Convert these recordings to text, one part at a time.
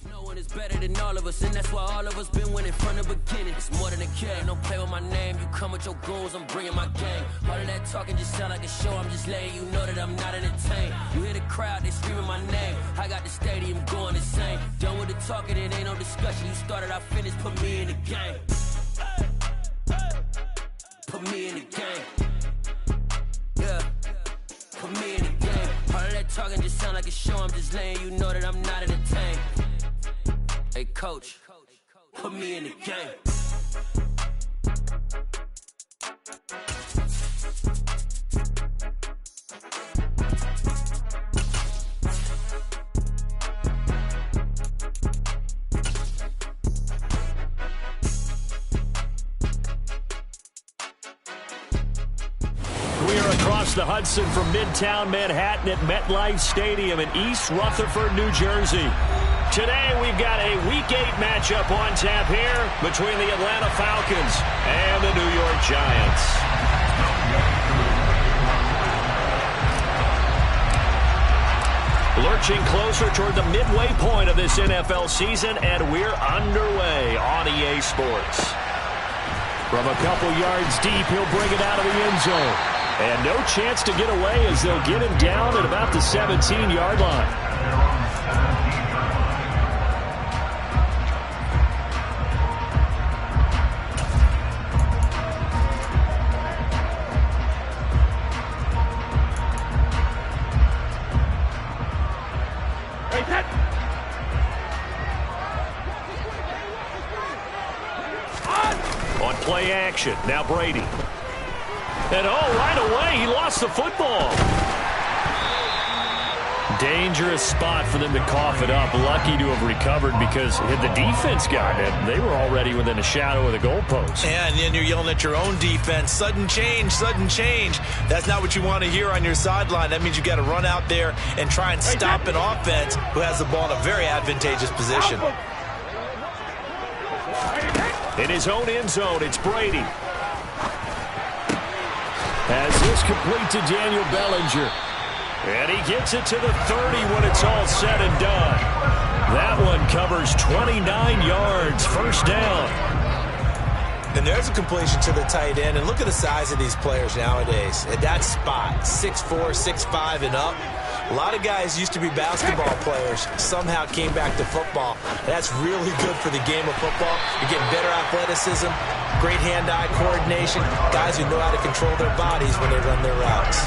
No one is better than all of us, and that's why all of us been winning from the beginning. It's more than a game, don't play with my name. You come with your goons, I'm bringing my gang. All of that talking just sound like a show, I'm just letting you know that I'm not entertained. You hear the crowd, they screaming my name. I got the stadium going insane. Done with the talking, it ain't no discussion. You started, I finished, put me in the game. Put me in the game. Yeah, put me in the game. All of that talking just sound like a show, I'm just letting you know that I'm not entertained. Hey coach, put me in the game. We are across the Hudson from Midtown Manhattan at MetLife Stadium in East Rutherford, New Jersey. Today, we've got a Week 8 matchup on tap here between the Atlanta Falcons and the New York Giants. Lurching closer toward the midway point of this NFL season, and we're underway on EA Sports. From a couple yards deep, he'll bring it out of the end zone. And no chance to get away as they'll get him down at about the 17-yard line. On play action, now Brady. And right away, he lost the football. Dangerous spot for them to cough it up. Lucky to have recovered because had the defense gotten it, they were already within a shadow of the goalpost. Yeah, and then you're yelling at your own defense. Sudden change, sudden change. That's not what you want to hear on your sideline. That means you got to run out there and try and stop an offense who has the ball in a very advantageous position. In his own end zone, it's Brady. As this complete to Daniel Bellinger. And he gets it to the 30 when it's all said and done. That one covers 29 yards, first down. And there's a completion to the tight end. And look at the size of these players nowadays. At that spot, 6'4", 6'5", and up. A lot of guys used to be basketball players, somehow came back to football. That's really good for the game of football. You're getting better athleticism, great hand-eye coordination, guys who know how to control their bodies when they run their routes.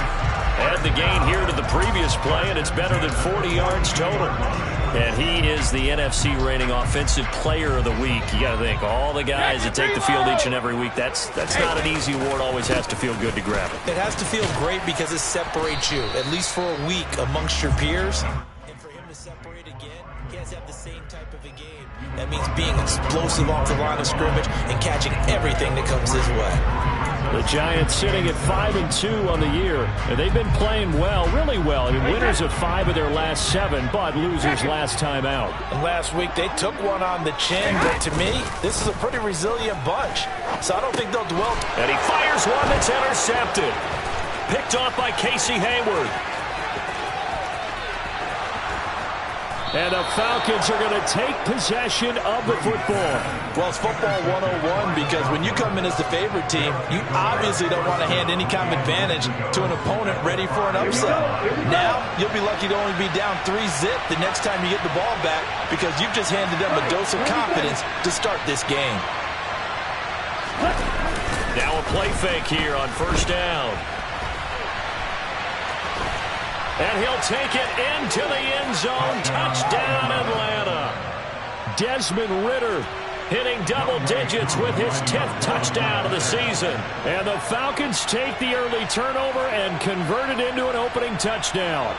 Add the gain here to the previous play, and it's better than 40 yards total. And he is the NFC reigning offensive player of the week. You got to think, all the guys that take the field each and every week, that's not an easy award. Always has to feel good to grab it. It has to feel great because it separates you, at least for a week, amongst your peers. And for him to separate again, he has to have the same type of a game. That means being explosive off the line of scrimmage and catching everything that comes his way. The Giants sitting at 5-2 on the year. And they've been playing well, really well. I mean, winners of 5 of their last 7, but losers last time out. And last week, they took one on the chin, but to me, this is a pretty resilient bunch. So I don't think they'll dwell. And he fires one that's intercepted. Picked off by Casey Hayward. And the Falcons are going to take possession of the football. Well, it's football 101 because when you come in as the favorite team, you obviously don't want to hand any kind of advantage to an opponent ready for an upset. Now, you'll be lucky to only be down 3-zip the next time you get the ball back because you've just handed them a dose of confidence to start this game. Now a play fake here on first down. And he'll take it into the end zone. Touchdown, Atlanta. Desmond Ridder hitting double digits with his 10th touchdown of the season. And the Falcons take the early turnover and convert it into an opening touchdown.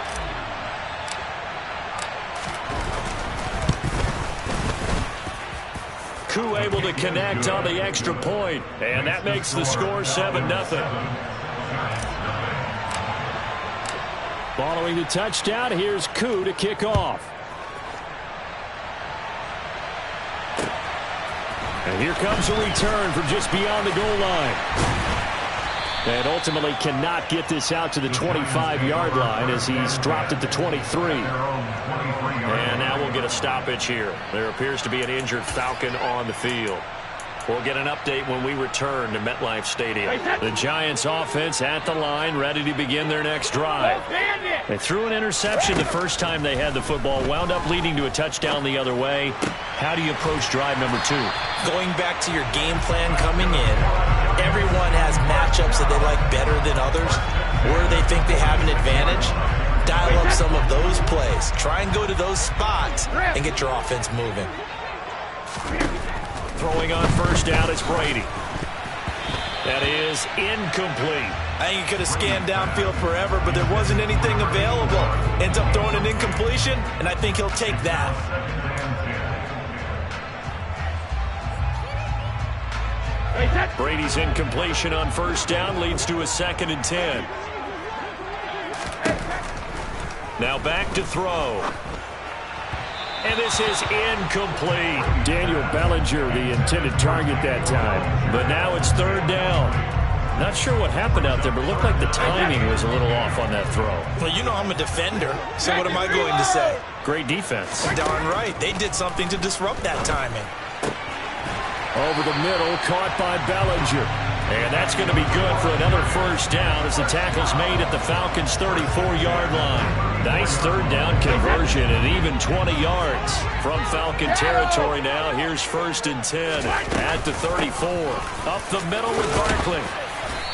Koo able to connect on the extra point. And that makes the score 7-0. Following the touchdown, here's Koo to kick off. And here comes a return from just beyond the goal line. And ultimately cannot get this out to the 25-yard line as he's dropped at the 23. And now we'll get a stoppage here. There appears to be an injured Falcon on the field. We'll get an update when we return to MetLife Stadium. The Giants offense at the line, ready to begin their next drive. They threw an interception the first time they had the football, wound up leading to a touchdown the other way. How do you approach drive number 2? Going back to your game plan coming in, everyone has matchups that they like better than others, where they think they have an advantage. Dial up some of those plays. Try and go to those spots and get your offense moving. Throwing on first down is Brady. That is incomplete. I think he could have scanned downfield forever, but there wasn't anything available. Ends up throwing an incompletion, and I think he'll take that. Brady's incompletion on first down leads to a 2nd and 10. Now back to throw. And this is incomplete. Daniel Bellinger, the intended target that time. But now it's 3rd down. Not sure what happened out there, but it looked like the timing was a little off on that throw. Well, you know I'm a defender, so what am I going to say? Great defense. Darn right. They did something to disrupt that timing. Over the middle, caught by Bellinger. And that's going to be good for another first down as the tackle's made at the Falcons' 34-yard line. Nice 3rd down conversion and even 20 yards from Falcon territory now. Here's 1st and 10 at the 34. Up the middle with Barkley.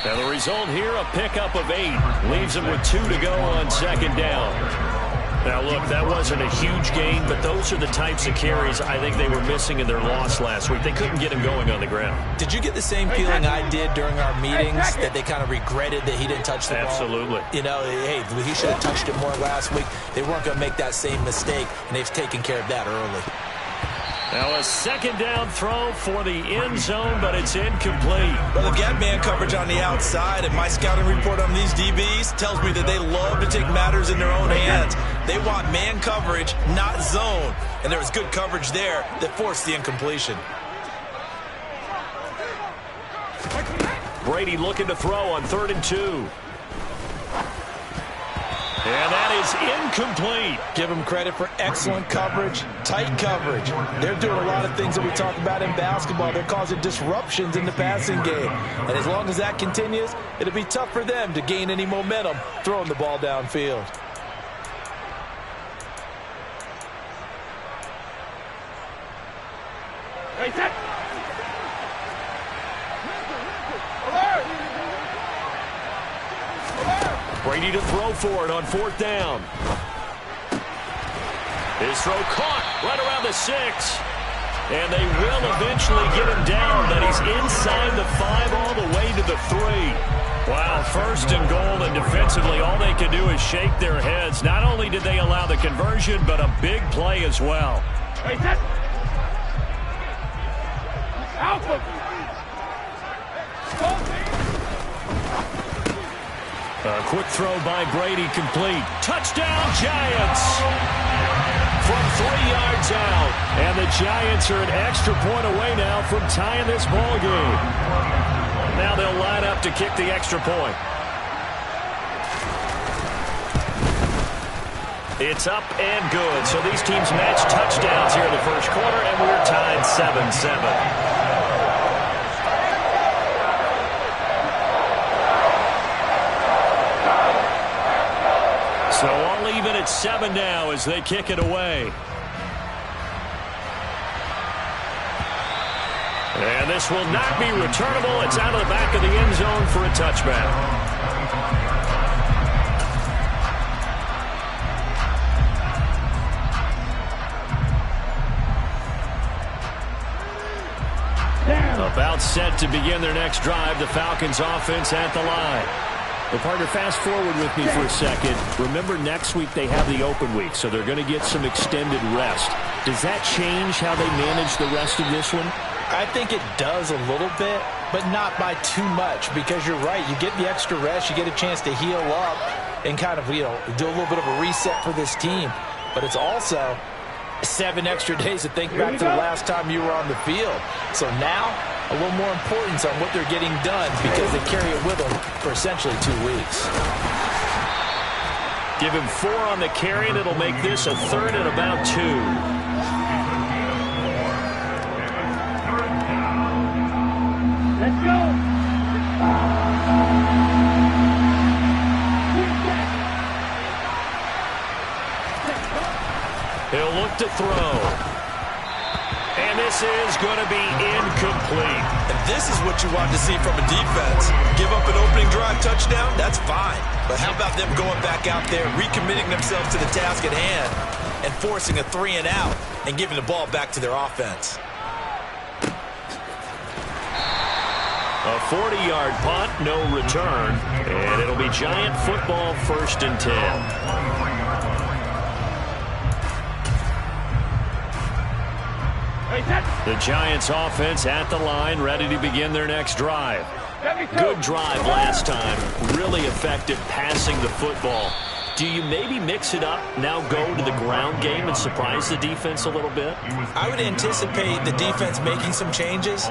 Now the result here, a pickup of 8. Leaves them with 2 to go on 2nd down. Now, look, that wasn't a huge gain, but those are the types of carries I think they were missing in their loss last week. They couldn't get him going on the ground. Did you get the same feeling I did during our meetings, that they kind of regretted that he didn't touch the ball? Absolutely. You know, hey, he should have touched it more last week. They weren't going to make that same mistake, and they've taken care of that early. Now a 2nd down throw for the end zone, but it's incomplete. Well, they've got man coverage on the outside, and my scouting report on these DBs tells me that they love to take matters in their own hands. They want man coverage, not zone. And there was good coverage there that forced the incompletion. Brady looking to throw on 3rd and 2. And that is incomplete. Give them credit for excellent coverage, tight coverage. They're doing a lot of things that we talk about in basketball. They're causing disruptions in the passing game. And as long as that continues, it'll be tough for them to gain any momentum throwing the ball downfield. Hey, set. Brady to throw for it on 4th down. His throw caught right around the 6. And they will eventually get him down, but he's inside the 5 all the way to the 3. Wow, 1st and goal, and defensively all they can do is shake their heads. Not only did they allow the conversion, but a big play as well. Hey, set. Alpha. A quick throw by Brady, complete. Touchdown, Giants! From 3 yards out. And the Giants are an extra point away now from tying this ball game. Now they'll line up to kick the extra point. It's up and good. So these teams match touchdowns here in the first quarter, and we're tied 7-7. So all even at 7 now as they kick it away. And this will not be returnable. It's out of the back of the end zone for a touchback. About set to begin their next drive. The Falcons offense at the line. Well, partner, fast forward with me for a second. Remember, next week they have the open week, so they're going to get some extended rest. Does that change how they manage the rest of this one? I think it does a little bit, but not by too much, because you're right. You get the extra rest. You get a chance to heal up and kind of, do a little bit of a reset for this team. But it's also 7 extra days to think back to the last time you were on the field. So now a little more importance on what they're getting done because they carry it with them for essentially 2 weeks. Give him 4 on the carry, and it'll make this a 3rd and about 2. Let's go. He'll look to throw. And this is going to be incomplete. And this is what you want to see from a defense. Give up an opening drive touchdown, that's fine. But how about them going back out there, recommitting themselves to the task at hand, and forcing a 3 and out, and giving the ball back to their offense. A 40-yard punt, no return. And it'll be Giant football, 1st and 10. The Giants offense at the line, ready to begin their next drive. Good drive last time. Really effective passing the football. Do you maybe mix it up, now go to the ground game and surprise the defense a little bit? I would anticipate the defense making some changes,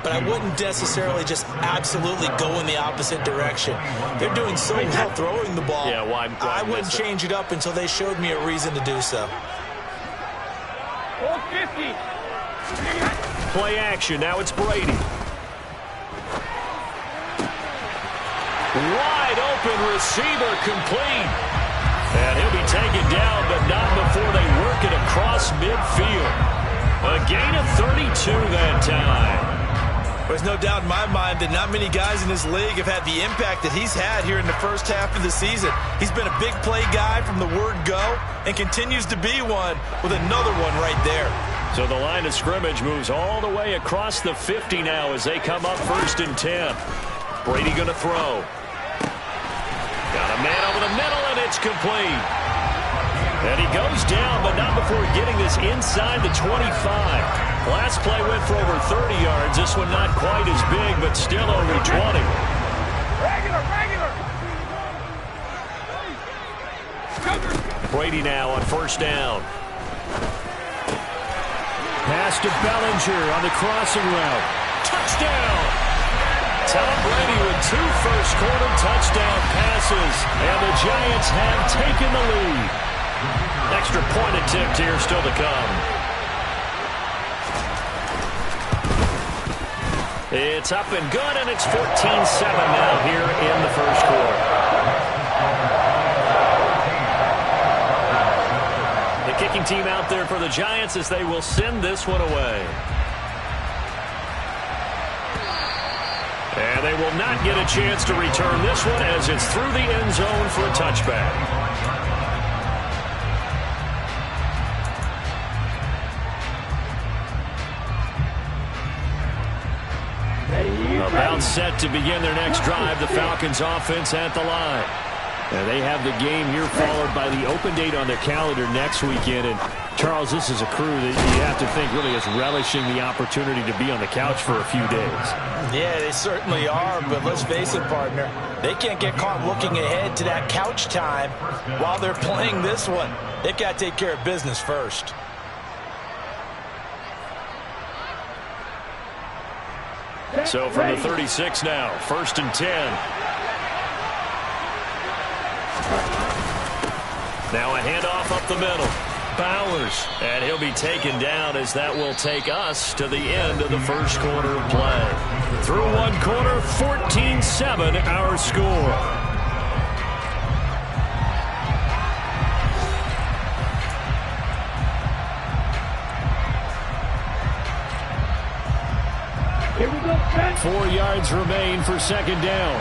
but I wouldn't necessarily just absolutely go in the opposite direction. They're doing so well throwing the ball. Yeah, why I wouldn't change it up until they showed me a reason to do so. 50. Play action. Now it's Brady. Wide open receiver complete. And he'll be taken down, but not before they work it across midfield. A gain of 32 that time. There's no doubt in my mind that not many guys in this league have had the impact that he's had here in the first half of the season. He's been a big play guy from the word go and continues to be one with another one right there. So the line of scrimmage moves all the way across the 50 now as they come up 1st and 10. Brady going to throw. Got a man over the middle, and it's complete. And he goes down, but not before getting this inside the 25. Last play went for over 30 yards. This one not quite as big, but still over 20. Regular. Brady now on 1st down. Pass to Bellinger on the crossing route. Touchdown! Tom Brady with 2 first-quarter touchdown passes. And the Giants have taken the lead. Extra point attempt here still to come. It's up and good, and it's 14-7 now here in the first quarter. The kicking team out there for the Giants as they will send this one away. And they will not get a chance to return this one as it's through the end zone for a touchback. About set to begin their next drive, the Falcons offense at the line. And they have the game here followed by the open date on their calendar next weekend. And Charles, this is a crew that you have to think really is relishing the opportunity to be on the couch for a few days. Yeah, they certainly are, but let's face it, partner. They can't get caught looking ahead to that couch time while they're playing this one. They've got to take care of business first. So from the 36 now, 1st and 10. Now a handoff up the middle. Bowers, and he'll be taken down as that will take us to the end of the first quarter of play. Through one quarter, 14-7 our score. Here we go, 4 yards remain for 2nd down.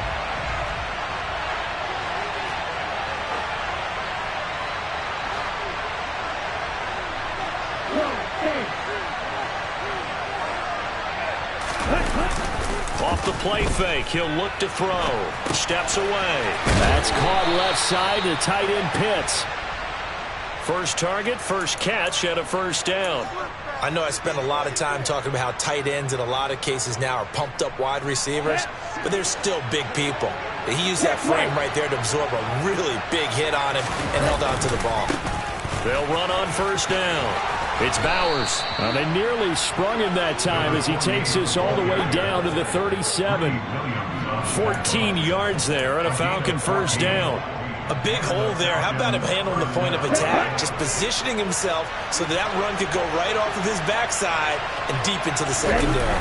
Off the play fake, he'll look to throw. Steps away. That's caught left side to tight end Pitts. First target, first catch, and a 1st down. I know I spent a lot of time talking about how tight ends in a lot of cases now are pumped up wide receivers, but they're still big people. He used that frame right there to absorb a really big hit on him and held on to the ball. They'll run on 1st down. It's Bowers. They nearly sprung him that time as he takes this all the way down to the 37. 14 yards there and a Falcon first down. A big hole there. How about him handling the point of attack? Just positioning himself so that run could go right off of his backside and deep into the secondary.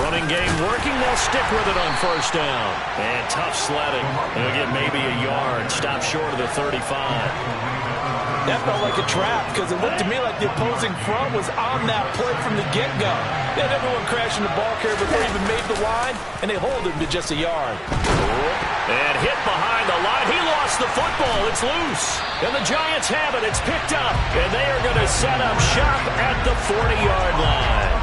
Running game working. They'll stick with it on first down. And tough sledding. They'll get maybe a yard. Stop short of the 35. That felt like a trap because it looked to me like the opposing front was on that play from the get-go. They had everyone crashing the ball carrier before he even made the line, and they hold him to just a yard. And hit behind the line. He lost the football. It's loose. And the Giants have it. It's picked up. And they are going to set up shop at the 40-yard line.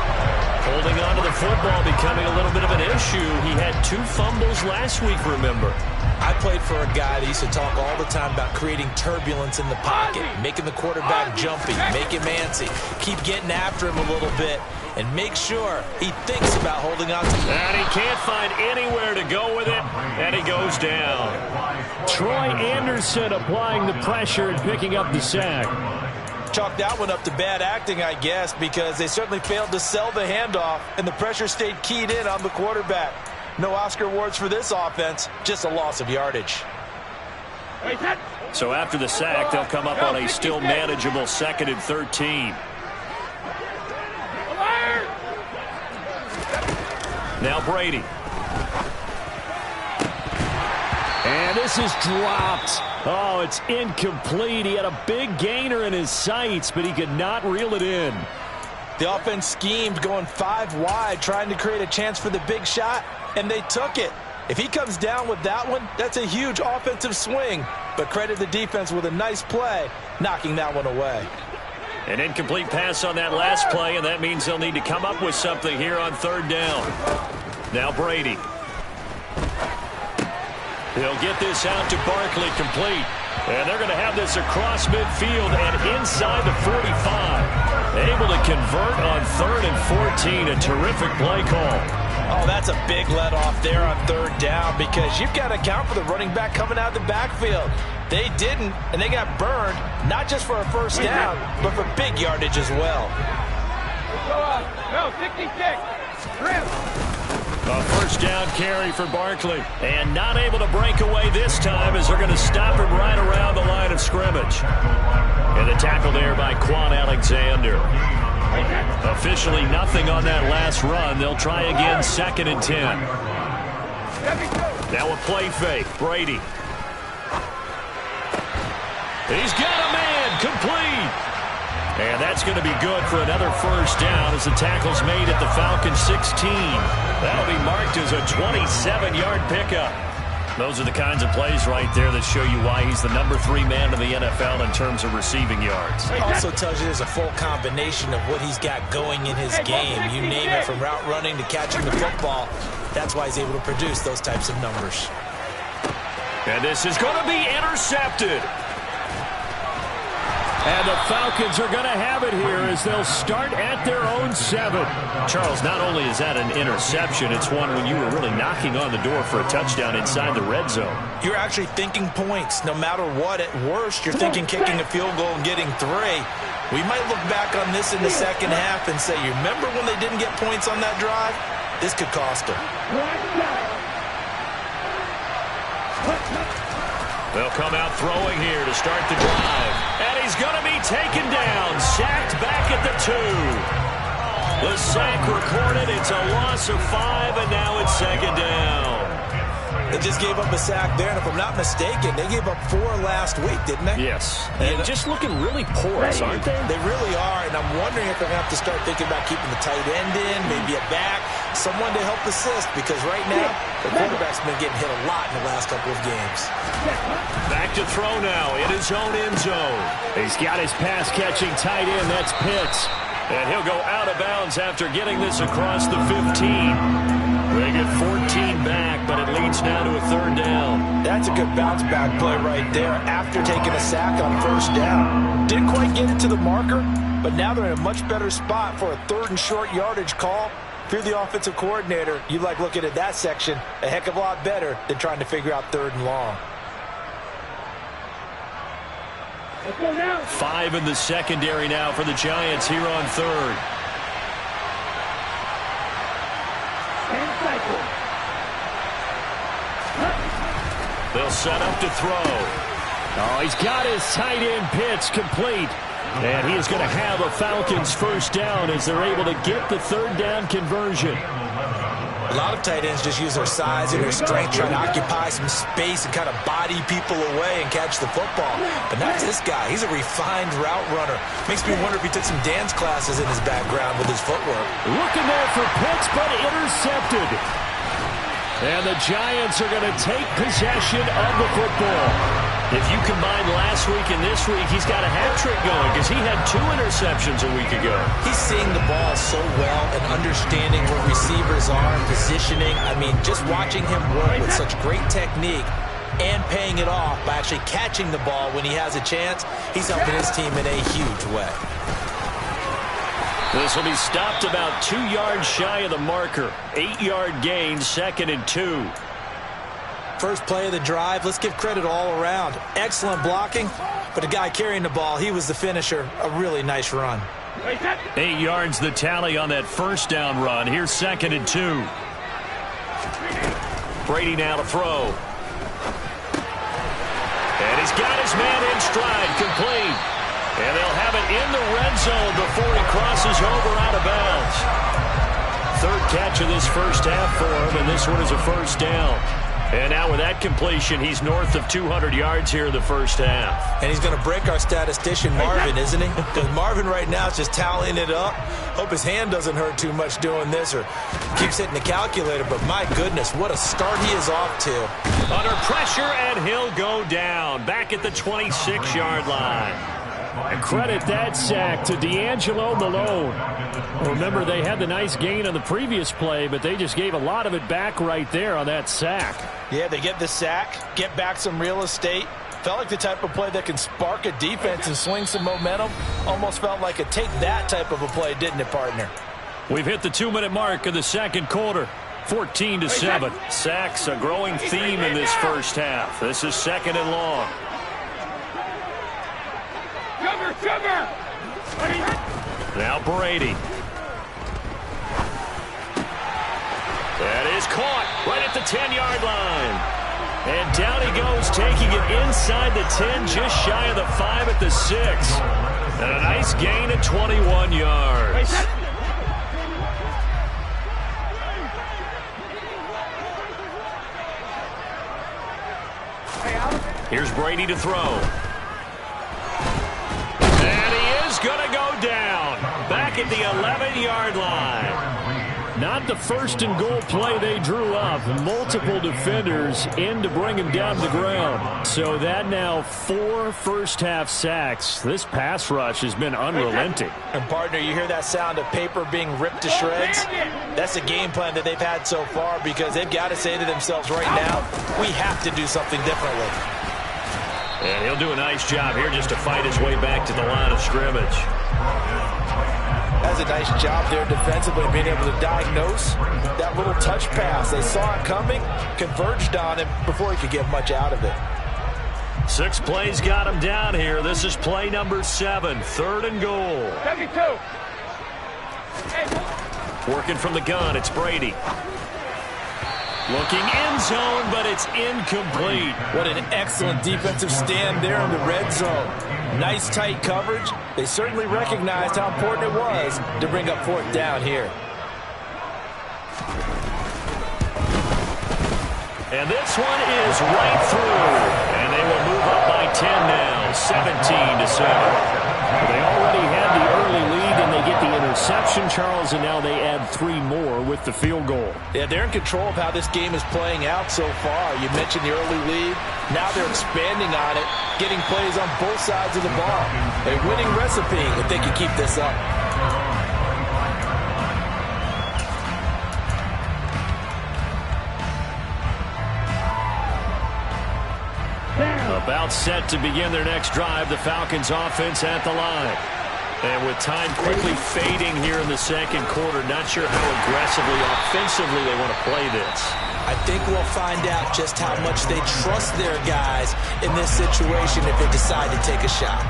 Holding on to the football becoming a little bit of an issue. He had 2 fumbles last week, remember. I played for a guy that used to talk all the time about creating turbulence in the pocket, making the quarterback jumpy, make him antsy, keep getting after him a little bit, and make sure he thinks about holding on to it. And he can't find anywhere to go with it, and he goes down. Troy Anderson applying the pressure and picking up the sack. Chalk that one up to bad acting, I guess, because they certainly failed to sell the handoff, and the pressure stayed keyed in on the quarterback. No Oscar awards for this offense, just a loss of yardage. So after the sack, they'll come up on a still manageable 2nd and 13. Now Brady. And this is dropped. Oh, it's incomplete. He had a big gainer in his sights, but he could not reel it in. The offense schemed going 5 wide, trying to create a chance for the big shot, and they took it. If he comes down with that one, that's a huge offensive swing. But credit the defense with a nice play, knocking that one away. An incomplete pass on that last play, and that means they'll need to come up with something here on 3rd down. Now Brady. He'll get this out to Barkley complete. And they're going to have this across midfield and inside the 45. Able to convert on 3rd and 14. A terrific play call. Oh, that's a big let off there on 3rd down because you've got to account for the running back coming out of the backfield. They didn't, and they got burned, not just for a first down, but for big yardage as well. No, 66. A first down carry for Barkley. And not able to break away this time as they're going to stop him right around the line of scrimmage. And the tackle there by Quan Alexander. Officially nothing on that last run. They'll try again 2nd and 10. Now a play fake. Brady. He's got a man. Complete. And that's going to be good for another first down as the tackle's made at the Falcon 16. That'll be marked as a 27-yard pickup. Those are the kinds of plays right there that show you why he's the number 3 man in the NFL in terms of receiving yards. It also tells you there's a full combination of what he's got going in his game. You name it, from route running to catching the football. That's why he's able to produce those types of numbers. And this is going to be intercepted. And the Falcons are going to have it here as they'll start at their own 7. Charles, not only is that an interception, it's one when you were really knocking on the door for a touchdown inside the red zone. You're actually thinking points. No matter what, at worst, you're thinking kicking a field goal and getting 3. We might look back on this in the second half and say, you remember when they didn't get points on that drive? This could cost them. They'll come out throwing here to start the drive. And he's going to be taken down. Sacked back at the 2. The sack recorded. It's a loss of 5, and now it's 2nd down. They just gave up a sack there, and if I'm not mistaken, they gave up 4 last week, didn't they? Yes. And just looking really porous, aren't they? They really are, and I'm wondering if they're going to have to start thinking about keeping the tight end in, maybe a back, someone to help assist, because right now, the quarterback's been getting hit a lot in the last couple of games. Back to throw now in his own end zone. He's got his pass-catching tight end. That's Pitts. And he'll go out of bounds after getting this across the 15. They get 14 back, but it leads now to a 3rd down. That's a good bounce-back play right there after taking a sack on first down. Didn't quite get it to the marker, but now they're in a much better spot for a 3rd and short yardage call. If you're the offensive coordinator, you like looking at that section a heck of a lot better than trying to figure out 3rd and long. 5 in the secondary now for the Giants here on third. They'll set up to throw. Oh, he's got his tight end pitch complete. And he is going to have a Falcons first down as they're able to get the third down conversion. A lot of tight ends just use their size and their strength, trying to occupy some space and kind of body people away and catch the football. But not this guy. He's a refined route runner. Makes me wonder if he took some dance classes in his background with his footwork. Looking there for Pitts, but intercepted. And the Giants are going to take possession of the football. If you combine last week and this week, he's got a hat trick going because he had 2 interceptions a week ago. He's seeing the ball so well and understanding where receivers are and positioning. I mean, just watching him work with such great technique and paying it off by actually catching the ball when he has a chance, he's helping his team in a huge way. This will be stopped about 2 yards shy of the marker. 8-yard gain, 2nd and 2. First play of the drive, let's give credit all around. Excellent blocking, but the guy carrying the ball, he was the finisher. A really nice run. 8 yards the tally on that first down run. Here's 2nd and 2. Brady now to throw. And he's got his man in stride, complete. And they'll have it in the red zone before he crosses over out of bounds. Third catch of this first half for him, and this one is a first down. And now with that completion, he's north of 200 yards here in the first half. And he's going to break our statistician, Marvin, isn't he? Because Marvin right now is just tallying it up. Hope his hand doesn't hurt too much doing this or keeps hitting the calculator. But my goodness, what a start he is off to. Under pressure, and he'll go down. Back at the 26-yard line. And credit that sack to D'Angelo Malone. Remember, they had the nice gain on the previous play, but they just gave a lot of it back right there on that sack. Yeah, they get the sack, get back some real estate. Felt like the type of play that can spark a defense and swing some momentum. Almost felt like a take that type of a play, didn't it, partner? We've hit the 2-minute mark of the second quarter. 14-7. Sacks, a growing theme in this first half. This is 2nd and long. Now Brady. That is caught right at the 10-yard line. And down he goes, taking it inside the 10, just shy of the 5 at the 6. And a nice gain of 21 yards. Here's Brady to throw. Going to go down. Back at the 11-yard line. Not the first and goal play they drew up. Multiple defenders in to bring him down to the ground. So that now 4 first-half sacks. This pass rush has been unrelenting. And, partner, you hear that sound of paper being ripped to shreds? That's a game plan that they've had so far because they've got to say to themselves right now, we have to do something differently. And he'll do a nice job here just to fight his way back to the line of scrimmage. That's a nice job there defensively, being able to diagnose that little touch pass. They saw it coming, converged on him before he could get much out of it. 6 plays got him down here. This is play number 7, 3rd and goal. 72. Working from the gun, it's Brady. Looking end zone, but it's incomplete. What an excellent defensive stand there in the red zone. Nice tight coverage. They certainly recognized how important it was to bring up 4th down here. And this one is right through. And they will move up by 10 now, 17-7. They already had the early lead, and they get the interception, Charles, and now they add 3 more with the field goal. Yeah, they're in control of how this game is playing out so far. You mentioned the early lead. Now they're expanding on it, getting plays on both sides of the ball. A winning recipe if they can keep this up. About set to begin their next drive, the Falcons offense at the line. And with time quickly fading here in the second quarter, not sure how aggressively, offensively they want to play this. I think we'll find out just how much they trust their guys in this situation if they decide to take a shot.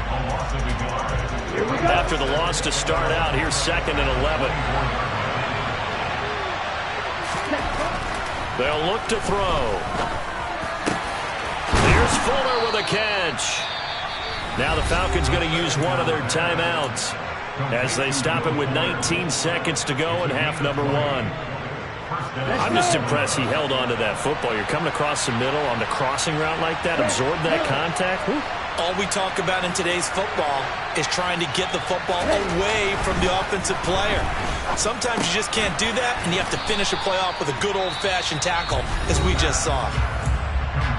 After the loss to start out, here's 2nd and 11. They'll look to throw. Here's Fuller with a catch. Now the Falcons going to use one of their timeouts as they stop it with 19 seconds to go in half number 1. I'm just impressed he held on to that football. You're coming across the middle on the crossing route like that, absorb that contact. Whew. All we talk about in today's football is trying to get the football away from the offensive player. Sometimes you just can't do that, and you have to finish a play off with a good old-fashioned tackle, as we just saw.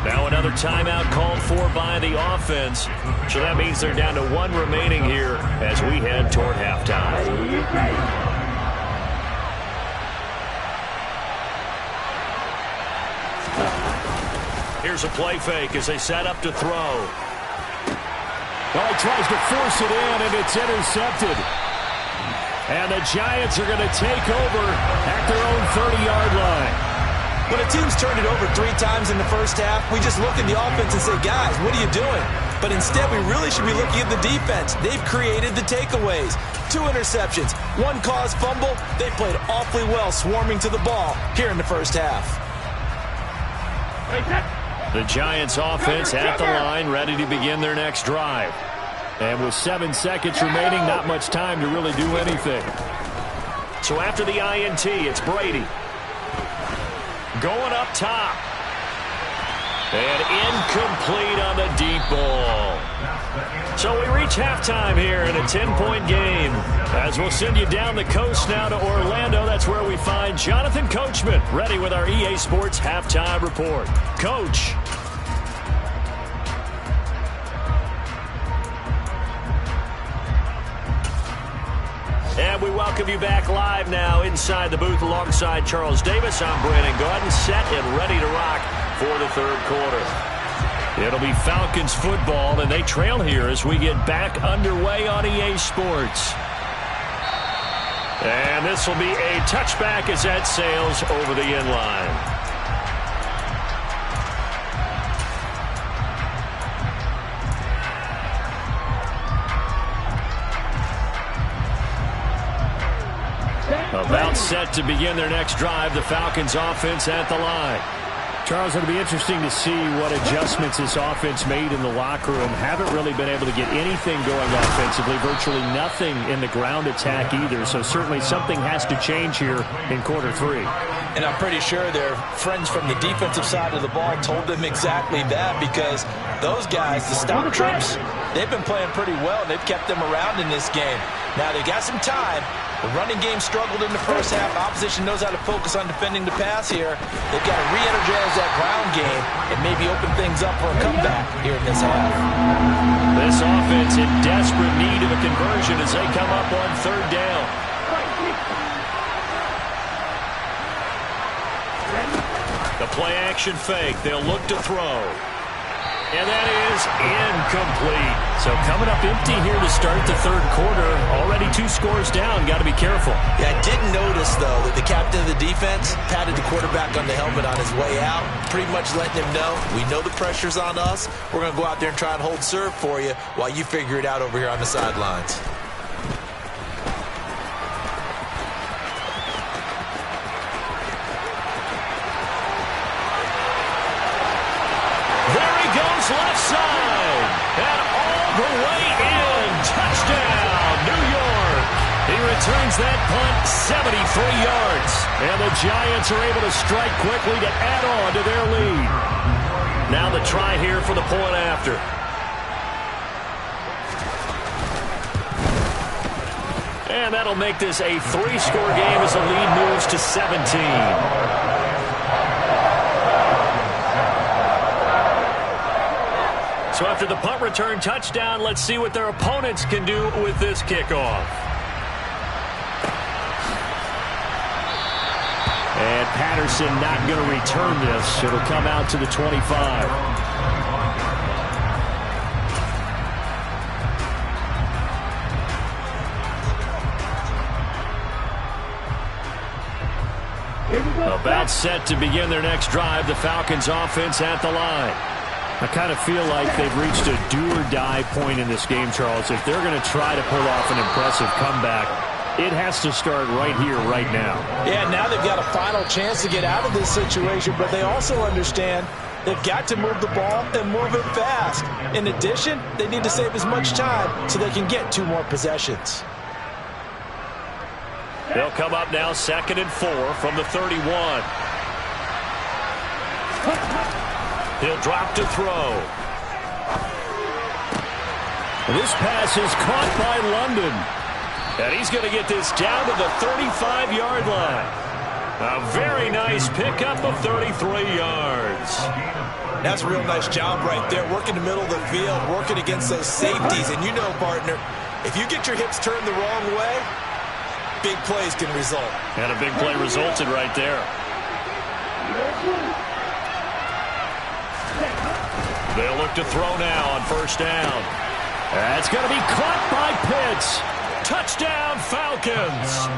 Now another timeout called for by the offense. So that means they're down to 1 remaining here as we head toward halftime. Here's a play fake as they set up to throw. Well, he tries to force it in, and it's intercepted. And the Giants are going to take over at their own 30-yard line. When a team's turned it over 3 times in the first half, we just look at the offense and say, guys, what are you doing? But instead, we really should be looking at the defense. They've created the takeaways. 2 interceptions, 1 caused fumble. They played awfully well swarming to the ball here in the first half. The Giants offense at the line, ready to begin their next drive. And with 7 seconds remaining, not much time to really do anything. So after the INT, it's Brady. Going up top. And incomplete on the deep ball. So we reach halftime here in a 10-point game. As we'll send you down the coast now to Orlando, that's where we find Jonathan Coachman, ready with our EA Sports Halftime Report. Coach. And we welcome you back live now inside the booth alongside Charles Davis. I'm Brandon Gaudin, set and ready to rock for the third quarter. It'll be Falcons football, and they trail here as we get back underway on EA Sports. And this will be a touchback as that sails over the end line. About set to begin their next drive, the Falcons offense at the line. Charles, it'll be interesting to see what adjustments this offense made in the locker room. Haven't really been able to get anything going offensively, virtually nothing in the ground attack either. So certainly something has to change here in quarter 3. And I'm pretty sure their friends from the defensive side of the ball told them exactly that, because those guys, the stop troops, they've been playing pretty well. They've kept them around in this game. Now they got some time. The running game struggled in the first half. Opposition knows how to focus on defending the pass here. They've got to re-energize that ground game and maybe open things up for a comeback here in this half. This offense in desperate need of a conversion as they come up on 3rd down. The play action fake. They'll look to throw. And that is incomplete. So coming up empty here to start the third quarter. Already 2 scores down. Got to be careful. Yeah, I did notice, though, that the captain of the defense patted the quarterback on the helmet on his way out, pretty much letting him know, we know the pressure's on us. We're going to go out there and try and hold serve for you while you figure it out over here on the sidelines. Left side, and all the way in. Touchdown, New York. He returns that punt 73 yards. And the Giants are able to strike quickly to add on to their lead. Now the try here for the point after. And that'll make this a 3-score game as the lead moves to 17. So after the punt return touchdown, let's see what their opponents can do with this kickoff. And Patterson not going to return this. It'll come out to the 25. About set to begin their next drive, the Falcons offense at the line. I kind of feel like they've reached a do-or-die point in this game, Charles. If they're going to try to pull off an impressive comeback, it has to start right here, right now. Yeah, now they've got a final chance to get out of this situation, but they also understand they've got to move the ball and move it fast. In addition, they need to save as much time so they can get 2 more possessions. They'll come up now 2nd and 4 from the 31. He'll drop to throw. This pass is caught by London. And he's going to get this down to the 35-yard line. A very nice pickup of 33 yards. That's a real nice job right there, working the middle of the field, working against those safeties. And you know, partner, if you get your hips turned the wrong way, big plays can result. And a big play resulted right there. They'll look to throw now on 1st down. That's going to be caught by Pitts. Touchdown, Falcons.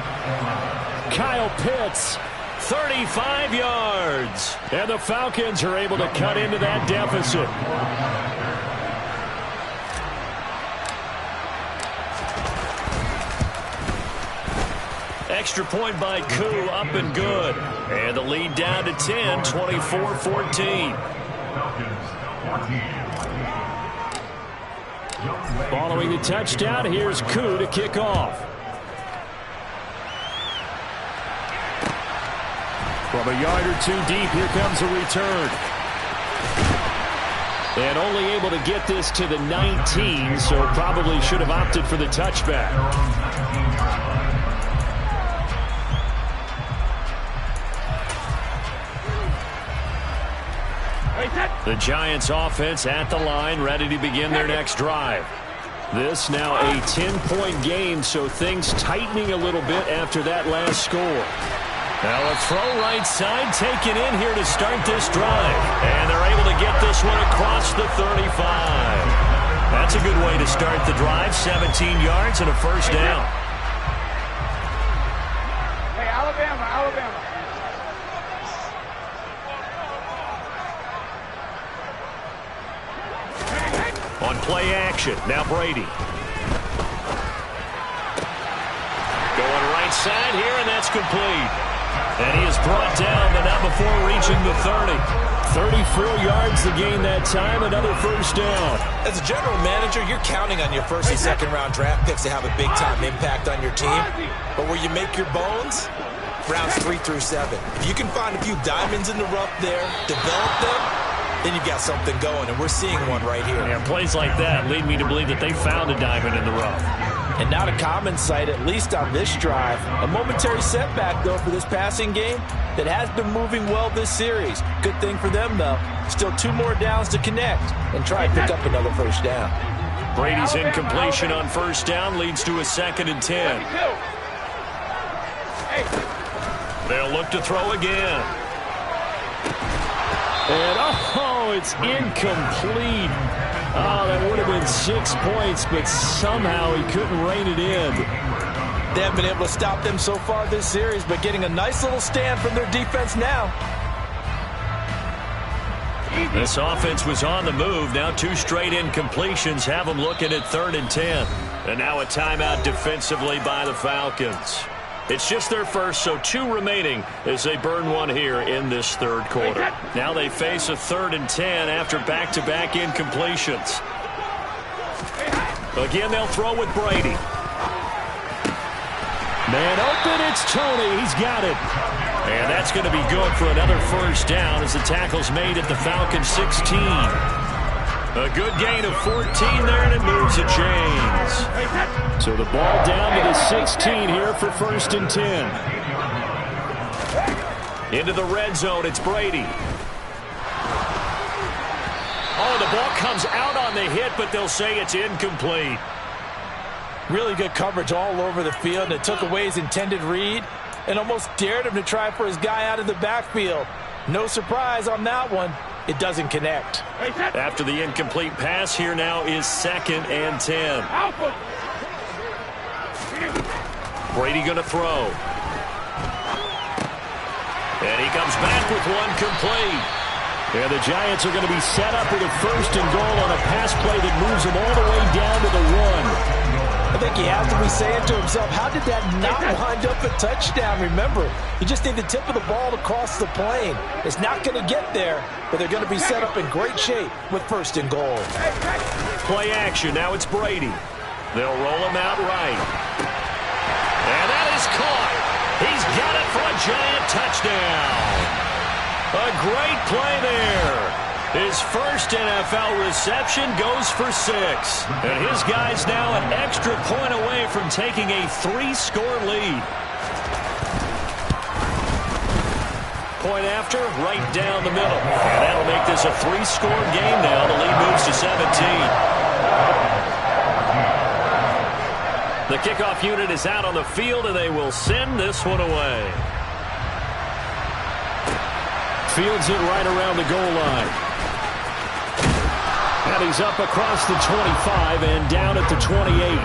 Kyle Pitts. 35 yards. And the Falcons are able to cut into that deficit. Extra point by Koo, up and good. And the lead down to 10, 24-14. Following the touchdown, here's Koo to kick off. From a yard or 2 deep, here comes a return. And only able to get this to the 19, so probably should have opted for the touchback. The Giants offense at the line, ready to begin their next drive. This now a 10-point game, so things tightening a little bit after that last score. Now a throw right side taken in here to start this drive. And they're able to get this one across the 35. That's a good way to start the drive. 17 yards and a 1st down. Hey, Alabama. On play action, now Brady. Going right side here, and that's complete. And he is brought down, but not before reaching the 30. 34 yards to gain that time, another 1st down. As a general manager, you're counting on your 1st and 2nd round draft picks to have a big-time impact on your team. But where you make your bones, rounds 3 through 7. If you can find a few diamonds in the rough there, develop them, then you've got something going, and we're seeing one right here. Yeah, plays like that lead me to believe that they found a diamond in the rough. And not a common sight, at least on this drive. A momentary setback, though, for this passing game that has been moving well this series. Good thing for them, though. Still 2 more downs to connect and try and pick up another 1st down. Brady's incompletion on 1st down leads to a 2nd and 10. They'll look to throw again. And, it's incomplete. Oh, that would have been 6 points, but somehow he couldn't rein it in. They haven't been able to stop them so far this series, but getting a nice little stand from their defense now. This offense was on the move. Now 2 straight incompletions have them looking at 3rd and 10. And now a timeout defensively by the Falcons. It's just their 1st, so 2 remaining as they burn one here in this 3rd quarter. Now they face a 3rd and 10 after back-to-back incompletions. Again, they'll throw with Brady. Man open, it's Tony. He's got it. And that's going to be good for another 1st down as the tackle's made at the Falcons 16. A good gain of 14 there, and it moves the chains. So the ball down to the 16 here for 1st and 10. Into the red zone, it's Brady. Oh, the ball comes out on the hit, but they'll say it's incomplete. Really good coverage all over the field, and it took away his intended read and almost dared him to try for his guy out of the backfield. No surprise on that one. It doesn't connect. After the incomplete pass, here now is 2nd and 10. Brady going to throw. And he comes back with one complete. And the Giants are going to be set up with a 1st and goal on a pass play that moves them all the way down to the 1. I think he has to be saying to himself, how did that not wind up a touchdown? Remember, you just need the tip of the ball to cross the plane. It's not going to get there, but they're going to be set up in great shape with 1st and goal. Play action. Now it's Brady. They'll roll him out right. And that is caught. He's got it for a Giant touchdown. A great play there. His first NFL reception goes for 6. And his guy's now an extra point away from taking a 3-score lead. Point after, right down the middle. And that'll make this a 3-score game now. The lead moves to 17. The kickoff unit is out on the field, and they will send this one away. Fields it right around the goal line. And he's up across the 25 and down at the 28.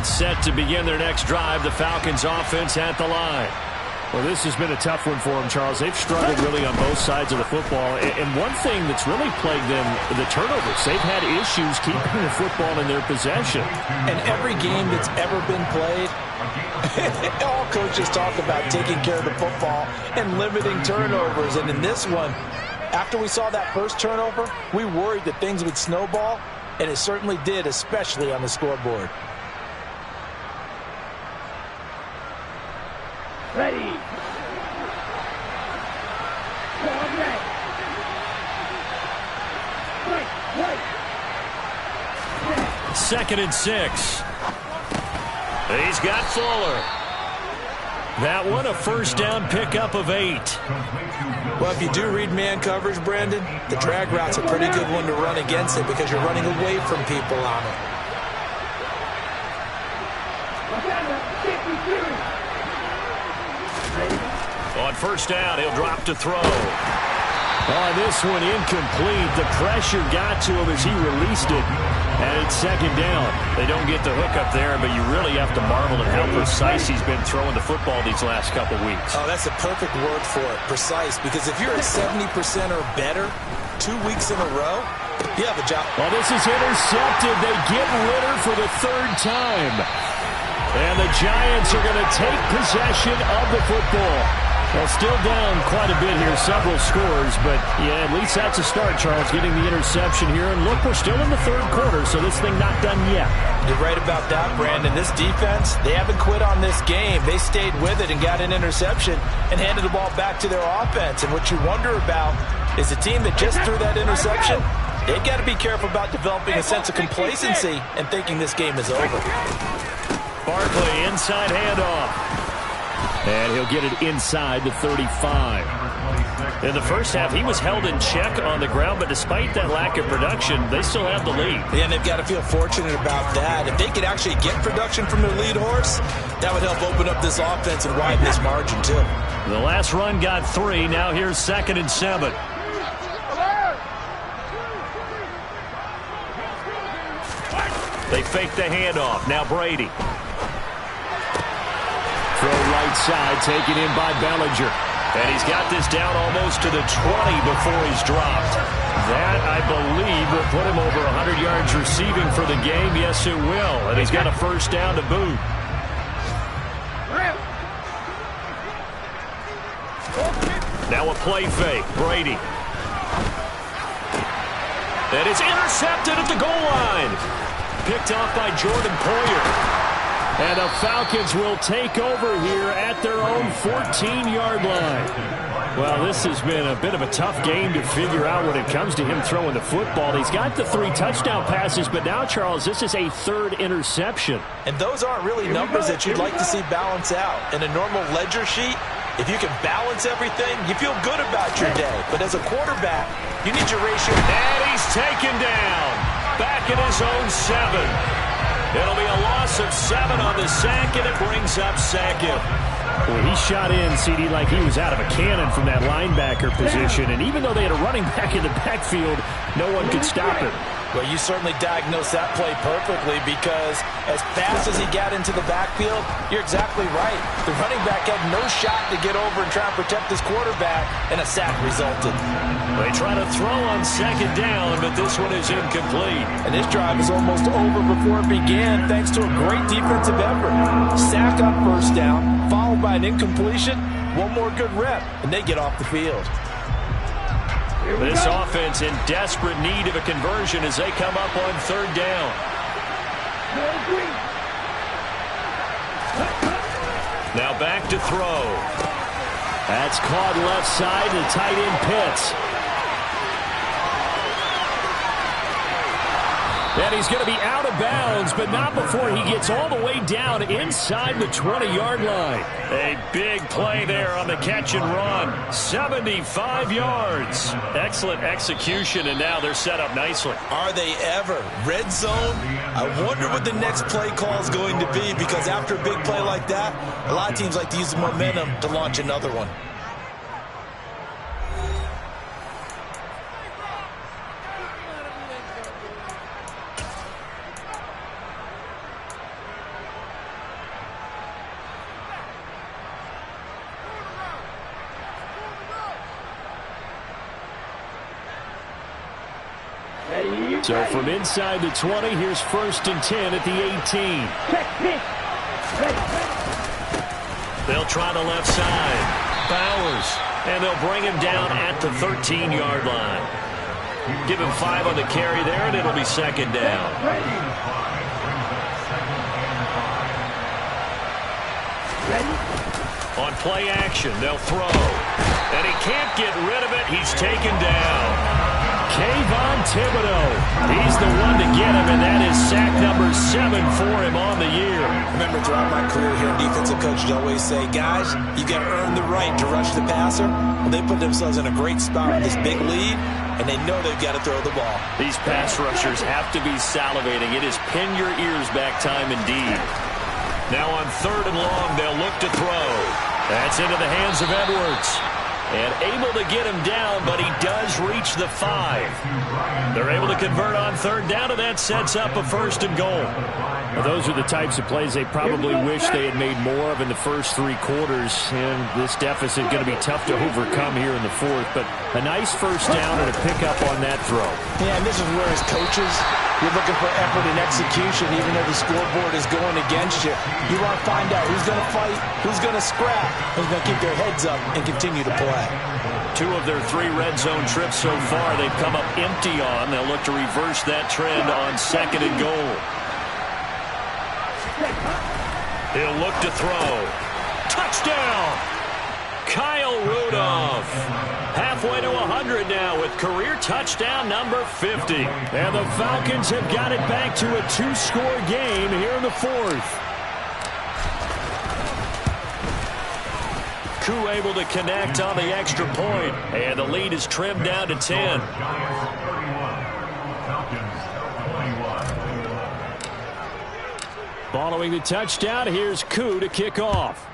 Set to begin their next drive. The Falcons offense at the line. Well, this has been a tough one for them, Charles. They've struggled really on both sides of the football. And one thing that's really plagued them, the turnovers. They've had issues keeping the football in their possession. And every game that's ever been played, all coaches talk about taking care of the football and limiting turnovers. And in this one, after we saw that first turnover, we worried that things would snowball, and it certainly did, especially on the scoreboard. Ready. 2nd and 6. He's got Fuller. That one a 1st down pickup of 8. Well, if you do read man coverage, Brandon, the drag route's a pretty good one to run against it because you're running away from people on it. On 1st down, he'll drop to throw. Oh, this one incomplete. The pressure got to him as he released it. And it's 2nd down. They don't get the hook up there, but you really have to marvel at how precise he's been throwing the football these last couple weeks. Oh, that's a perfect word for it, precise. Because if you're at 70% or better 2 weeks in a row, you have a job. Well, this is intercepted. They get Ritter for the 3rd time. And the Giants are going to take possession of the football. Well, still down quite a bit here, several scores, but yeah, at least that's a start, Charles, getting the interception here. And look, we're still in the 3rd quarter, so this thing not done yet. You're right about that, Brandon. This defense, they haven't quit on this game. They stayed with it and got an interception and handed the ball back to their offense. And what you wonder about is the team that just threw that interception, they've got to be careful about developing a sense of complacency and thinking this game is over. Barkley, inside handoff. And he'll get it inside the 35. In the first half, he was held in check on the ground, but despite that lack of production, they still have the lead. Yeah, and they've got to feel fortunate about that. If they could actually get production from their lead horse, that would help open up this offense and widen this margin, too. The last run got 3. Now here's 2nd and 7. They fake the handoff. Now Brady. Throw right side, taken in by Bellinger. And he's got this down almost to the 20 before he's dropped. That, I believe, will put him over 100 yards receiving for the game. Yes, it will. And he's got a 1st down to boot. Now a play fake. Brady. And it's intercepted at the goal line. Picked off by Jordan Poyer. And the Falcons will take over here at their own 14-yard line. Well, this has been a bit of a tough game to figure out when it comes to him throwing the football. He's got the 3 touchdown passes, but now, Charles, this is a 3rd interception. And those aren't really numbers that you'd like to see balance out. In a normal ledger sheet, if you can balance everything, you feel good about your day. But as a quarterback, you need your ratio. And he's taken down. Back in his own 7. It'll be a loss of 7 on the sack, and it brings up 2nd. Well, he shot in, CD, like he was out of a cannon from that linebacker position. And even though they had a running back in the backfield, no one could stop him. Well, you certainly diagnosed that play perfectly because as fast as he got into the backfield, you're exactly right. The running back had no shot to get over and try and protect his quarterback, and a sack resulted. They try to throw on second down, but this one is incomplete. And this drive is almost over before it began thanks to a great defensive effort. Sack on first down, followed by an incompletion, one more good rep, and they get off the field. This offense in desperate need of a conversion as they come up on third down. Now back to throw. That's caught left side to tight end Pitts. And he's going to be out of bounds, but not before he gets all the way down inside the 20-yard line. A big play there on the catch and run. 75 yards. Excellent execution, and now they're set up nicely. Are they ever? Red zone? I wonder what the next play call is going to be, because after a big play like that, a lot of teams like to use the momentum to launch another one. So from inside the 20, here's 1st and 10 at the 18. They'll try the left side. Bowers. And they'll bring him down at the 13-yard line. Give him 5 on the carry there, and it'll be second down. On play action, they'll throw. And he can't get rid of it. He's taken down. Kayvon Thibodeau. He's the one to get him, and that is sack number 7 for him on the year. Remember, throughout my career here, defensive coaches always say, guys, you got to earn the right to rush the passer. Well, they put themselves in a great spot with this big lead, and they know they've got to throw the ball. These pass rushers have to be salivating. It is pin your ears back time indeed. Now on 3rd and long, they'll look to throw. That's into the hands of Edwards. And able to get him down, but he does reach the 5. They're able to convert on 3rd down, and that sets up a 1st and goal. Well, those are the types of plays they probably wish they had made more of in the first 3 quarters. And this deficit going to be tough to overcome here in the 4th. But a nice 1st down and a pickup on that throw. Yeah, and this is where, as coaches, you're looking for effort and execution, even though the scoreboard is going against you. You want to find out who's going to fight, who's going to scrap, who's going to keep their heads up and continue to play. 2 of their 3 red zone trips so far they've come up empty on. They'll look to reverse that trend on 2nd and goal. He'll look to throw. Touchdown! Kyle Rudolph. Halfway to 100 now with career touchdown number 50. And the Falcons have got it back to a 2-score game here in the 4th. Koo able to connect on the extra point. And the lead is trimmed down to 10. Following the touchdown, here's Koo to kick off.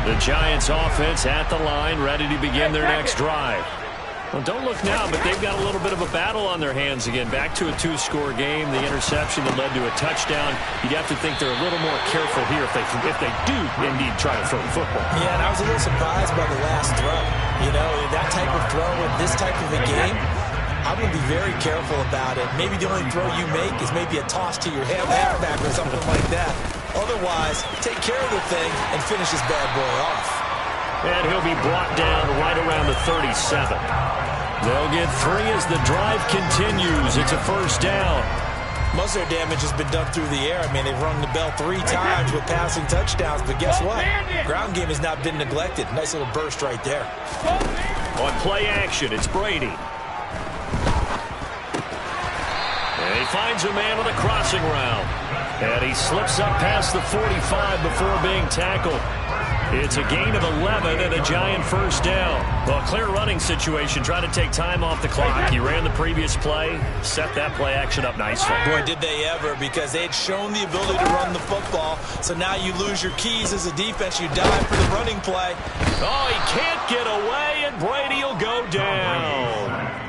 The Giants offense at the line, ready to begin their next drive. Well, don't look now, but they've got a little bit of a battle on their hands again. Back to a 2-score game. The interception that led to a touchdown. You'd have to think they're a little more careful here if they do indeed try to throw the football. Yeah, and I was a little surprised by the last throw. You know, that type of throw in this type of a game, I'm going to be very careful about it. Maybe the only throw you make is maybe a toss to your halfback or something like that. Otherwise, take care of the thing and finish this bad boy off. And he'll be brought down right around the 37. They'll get 3 as the drive continues. It's a 1st down. Most of their damage has been done through the air. I mean, they've rung the bell 3 times with passing touchdowns, but guess what? Ground game has not been neglected. Nice little burst right there. On play action, it's Brady. And he finds a man on the crossing route. And he slips up past the 45 before being tackled. It's a gain of 11 and a Giant first down. Well, clear running situation, trying to take time off the clock. He ran the previous play, set that play action up nicely. Boy, did they ever, because they had shown the ability to run the football. So now you lose your keys as a defense. You dive for the running play. Oh, he can't get away, and Brady will go down.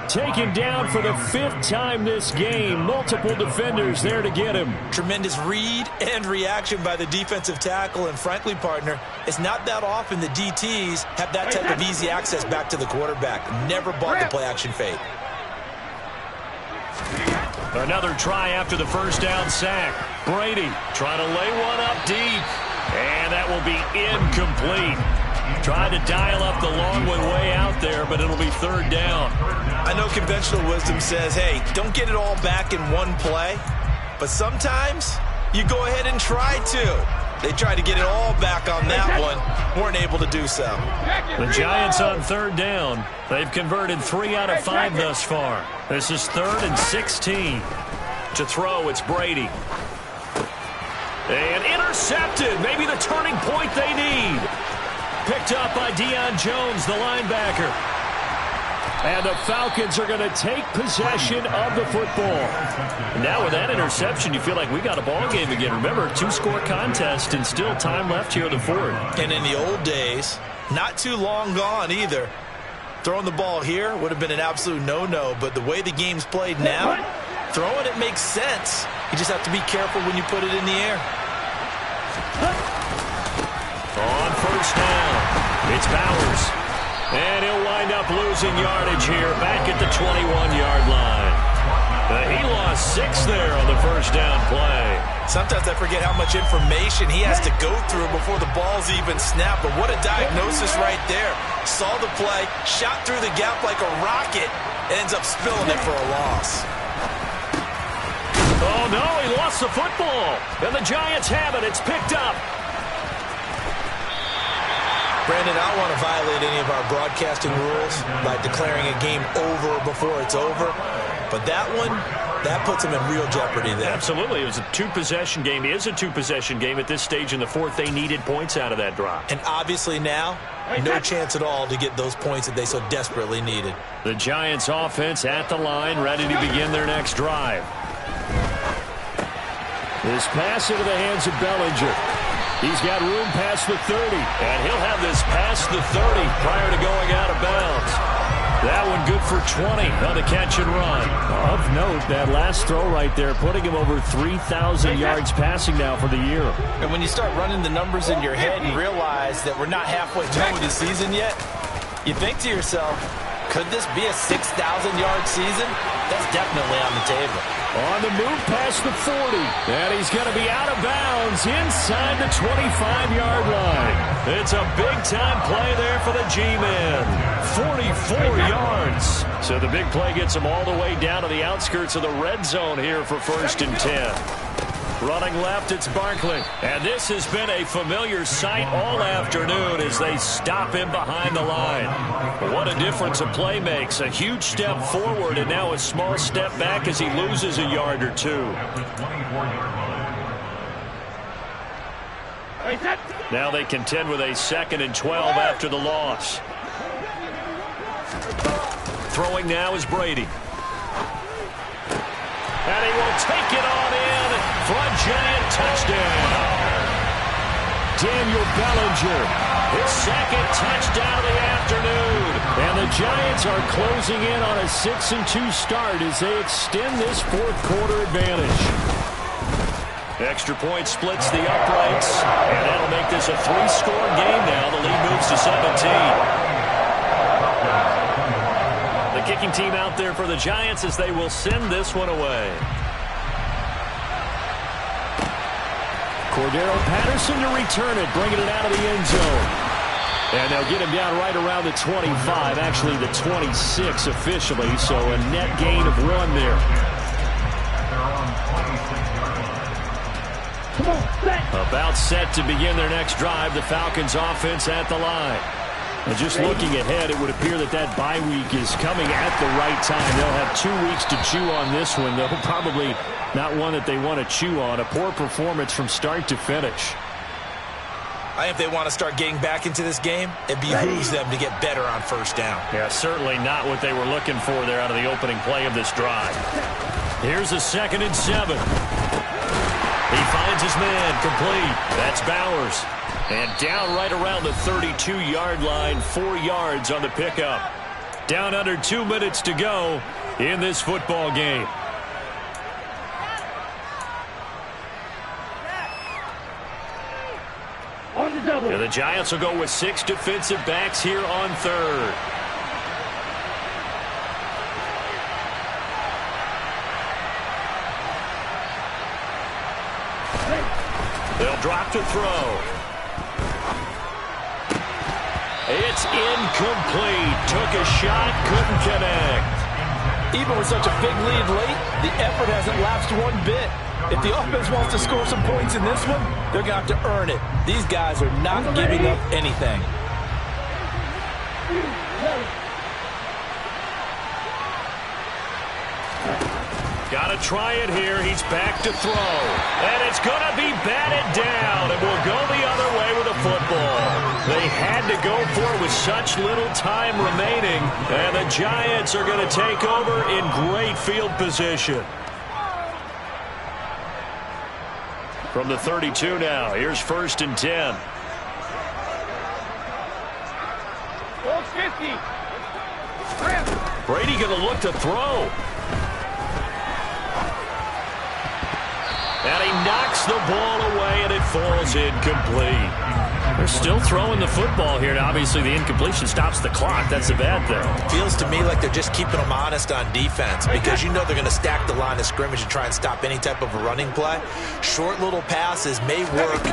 Taken down for the 5th time this game. Multiple defenders there to get him. Tremendous read and reaction by the defensive tackle. And frankly, partner, it's not that often the DTs have that type of easy access back to the quarterback. Never bought the play-action fake. Another try after the first down sack. Brady trying to lay one up deep. And that will be incomplete. Tried to dial up the long one way out there, but it'll be 3rd down. I know conventional wisdom says, hey, don't get it all back in one play. But sometimes you go ahead and try to. They tried to get it all back on that one. Weren't able to do so. The Giants on 3rd down. They've converted 3 out of 5 thus far. This is 3rd and 16. To throw, it's Brady. And intercepted. Maybe the turning point they need. Picked up by Deion Jones, the linebacker. And the Falcons are going to take possession of the football. Now with that interception, you feel like we got a ball game again. Remember, 2-score contest and still time left here in the 4th. And in the old days, not too long gone either, throwing the ball here would have been an absolute no-no. But the way the game's played now, throwing it makes sense. You just have to be careful when you put it in the air. On 1st down, it's Bowers. And he'll wind up losing yardage here back at the 21-yard line. He lost 6 there on the 1st down play. Sometimes I forget how much information he has to go through before the ball's even snapped. But what a diagnosis right there. Saw the play, shot through the gap like a rocket, ends up spilling it for a loss. Oh, no, he lost the football. And the Giants have it. It's picked up. Brandon, I don't want to violate any of our broadcasting rules by declaring a game over before it's over. But that one, that puts them in real jeopardy there. Absolutely. It was a 2-possession game. It is a 2-possession game at this stage in the 4th. They needed points out of that drive. And obviously now, no chance at all to get those points that they so desperately needed. The Giants offense at the line, ready to begin their next drive. This pass into the hands of Bellinger. He's got room past the 30, and he'll have this past the 30 prior to going out of bounds. That one good for 20 on the catch and run. Of note, that last throw right there, putting him over 3,000 yards passing now for the year. And when you start running the numbers in your head and realize that we're not halfway through the season yet, you think to yourself, could this be a 6,000-yard season? That's definitely on the table. On the move past the 40. And he's going to be out of bounds inside the 25-yard line. It's a big-time play there for the G-men. 44 yards. So the big play gets him all the way down to the outskirts of the red zone here for 1st and 10. Running left, it's Barkley. And this has been a familiar sight all afternoon as they stop him behind the line. What a difference a play makes. A huge step forward and now a small step back as he loses a yard or 2. Now they contend with a 2nd and 12 after the loss. Throwing now is Brady. And he will take it on in for a Giant touchdown. Daniel Bellinger, his 2nd touchdown of the afternoon. And the Giants are closing in on a 6-2 start as they extend this 4th quarter advantage. Extra point splits the uprights, and that'll make this a 3-score game now. The lead moves to 17. The kicking team out there for the Giants as they will send this one away. Cordero Patterson to return it, bringing it out of the end zone. And they'll get him down right around the 25, actually the 26 officially, so a net gain of 1 there. About set to begin their next drive, the Falcons offense at the line. And just looking ahead, it would appear that bye week is coming at the right time. They'll have 2 weeks to chew on this one, though. Probably not one that they want to chew on. A poor performance from start to finish. I think if they want to start getting back into this game, it behooves them to get better on first down. Yeah, certainly not what they were looking for there out of the opening play of this drive. Here's a 2nd and 7. He finds his man complete. That's Bowers. And down right around the 32-yard line, 4 yards on the pickup. Down under 2 minutes to go in this football game. And the Giants will go with 6 defensive backs here on 3rd. They'll drop to throw. It's incomplete. Took a shot, couldn't connect. Even with such a big lead late, the effort hasn't lapsed one bit. If the offense wants to score some points in this one, they're going to have to earn it. These guys are not giving up anything. Got to try it here. He's back to throw. And it's going to be batted down. And will go the other way with a football. They had to go for it with such little time remaining. And the Giants are going to take over in great field position. From the 32 now, here's 1st and 10. 50. Brady going to look to throw. And he knocks the ball away, and it falls incomplete. They're still throwing the football here. Obviously, the incompletion stops the clock. That's a bad thing. Feels to me like they're just keeping them honest on defense because you know they're going to stack the line of scrimmage and try and stop any type of a running play. Short little passes may work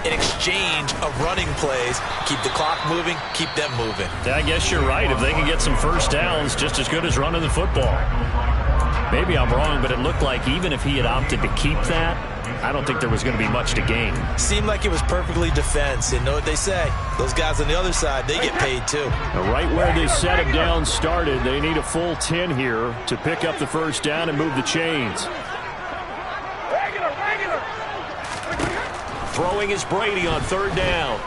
in exchange of running plays. Keep the clock moving, keep them moving. I guess you're right. If they can get some first downs, just as good as running the football. Maybe I'm wrong, but it looked like even if he had opted to keep that, I don't think there was going to be much to gain. Seemed like it was perfectly defense. And know what they say? Those guys on the other side, they get paid too. Right where they set him down started, they need a full 10 here to pick up the first down and move the chains. Regular. Throwing is Brady on 3rd down.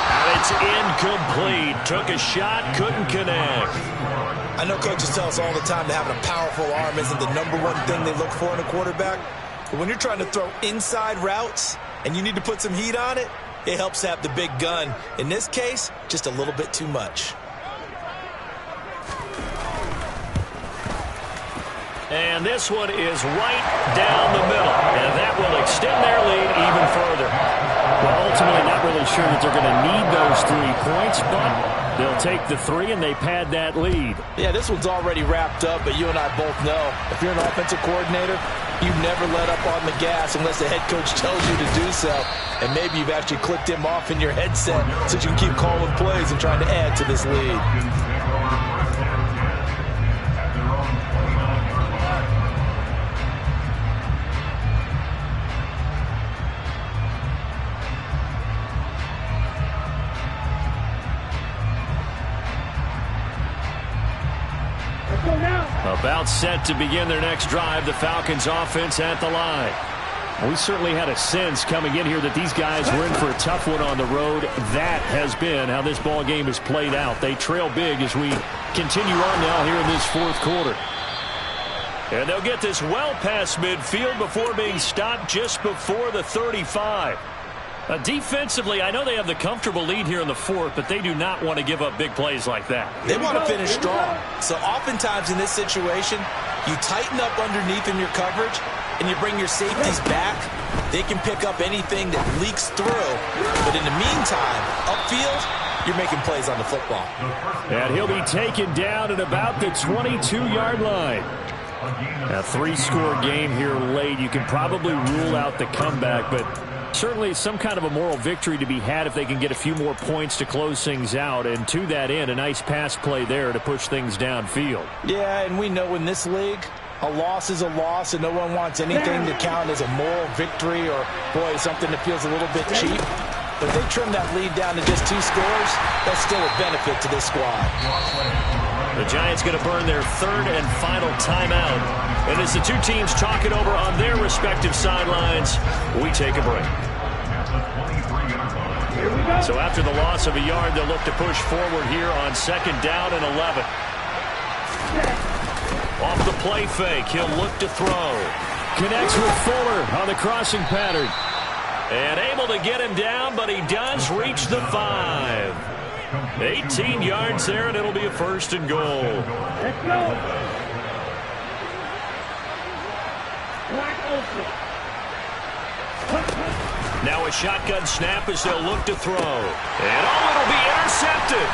And it's incomplete. Took a shot, couldn't connect. I know coaches tell us all the time that having a powerful arm isn't the #1 thing they look for in a quarterback. But when you're trying to throw inside routes and you need to put some heat on it, it helps to have the big gun. In this case, just a little bit too much. And this one is right down the middle. And that will extend their lead even further. Well, ultimately not really sure that they're going to need those 3 points, but they'll take the 3 and they pad that lead. Yeah, this one's already wrapped up, but you and I both know if you're an offensive coordinator, you never let up on the gas unless the head coach tells you to do so. And maybe you've actually clicked him off in your headset so you can keep calling plays and trying to add to this lead. About set to begin their next drive, the Falcons offense at the line. We certainly had a sense coming in here that these guys were in for a tough one on the road. That has been how this ball game has played out. They trail big as we continue on now here in this 4th quarter. And they'll get this well past midfield before being stopped just before the 35. Defensively, I know they have the comfortable lead here in the 4th, but they do not want to give up big plays like that. They want to finish strong. So oftentimes in this situation, you tighten up underneath in your coverage, and you bring your safeties back. They can pick up anything that leaks through. But in the meantime, upfield, you're making plays on the football. And he'll be taken down at about the 22-yard line. A 3-score game here late. You can probably rule out the comeback, but certainly some kind of a moral victory to be had if they can get a few more points to close things out. And to that end, a nice pass play there to push things downfield. Yeah, and we know in this league, a loss is a loss, and no one wants anything to count as a moral victory or, boy, something that feels a little bit cheap. But if they trim that lead down to just 2 scores, that's still a benefit to this squad. The Giants going to burn their 3rd and final timeout. And as the two teams talk it over on their respective sidelines, we take a break. So after the loss of a yard, they'll look to push forward here on 2nd down and 11. Off the play fake, he'll look to throw. Connects with Fuller on the crossing pattern. And able to get him down, but he does reach the 5. 18 yards there, and it'll be a 1st and goal. Let's go. Now a shotgun snap as they'll look to throw. And it'll be intercepted.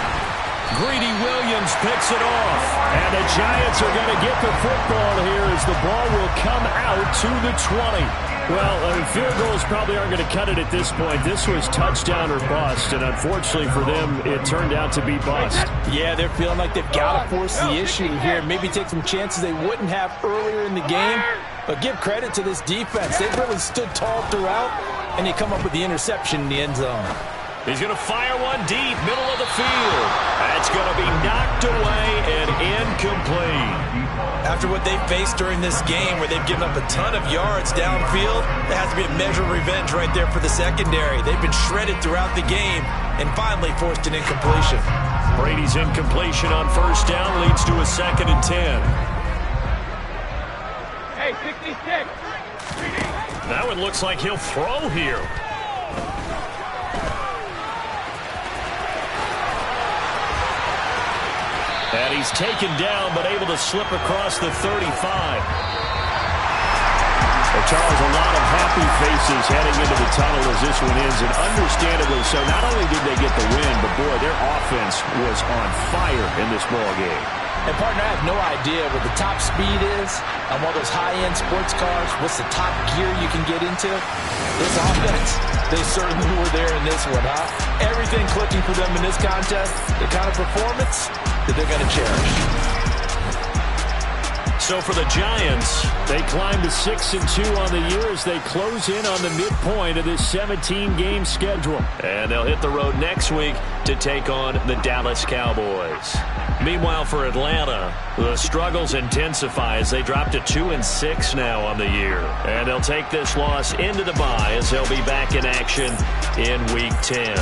Greedy Williams picks it off. And the Giants are going to get the football here as the ball will come out to the 20. Well, field goals probably aren't going to cut it at this point. This was touchdown or bust, and unfortunately for them, it turned out to be bust. Yeah, they're feeling like they've got to force the issue here. Maybe take some chances they wouldn't have earlier in the game. But give credit to this defense. They've really stood tall throughout, and they come up with the interception in the end zone. He's going to fire one deep, middle of the field. That's going to be knocked away and incomplete. After what they faced during this game where they've given up a ton of yards downfield, there has to be a measure of revenge right there for the secondary. They've been shredded throughout the game and finally forced an incompletion. Brady's incompletion on 1st down leads to a 2nd and 10. Hey, 66. That one looks like he'll throw here. And he's taken down, but able to slip across the 35. Well, Charles, a lot of happy faces heading into the tunnel as this one ends, and understandably so. Not only did they get the win, but, boy, their offense was on fire in this ball game. And, partner, I have no idea what the top speed is on one of those high-end sports cars. What's the top gear you can get into? This offense, they certainly were there in this one, huh? Everything clicking for them in this contest, the kind of performance that they're going to cherish. So for the Giants, they climb to 6-2 on the year as they close in on the midpoint of this 17-game schedule. And they'll hit the road next week to take on the Dallas Cowboys. Meanwhile, for Atlanta, the struggles intensify as they drop to 2-6 now on the year. And they'll take this loss into the bye as they'll be back in action in Week 10.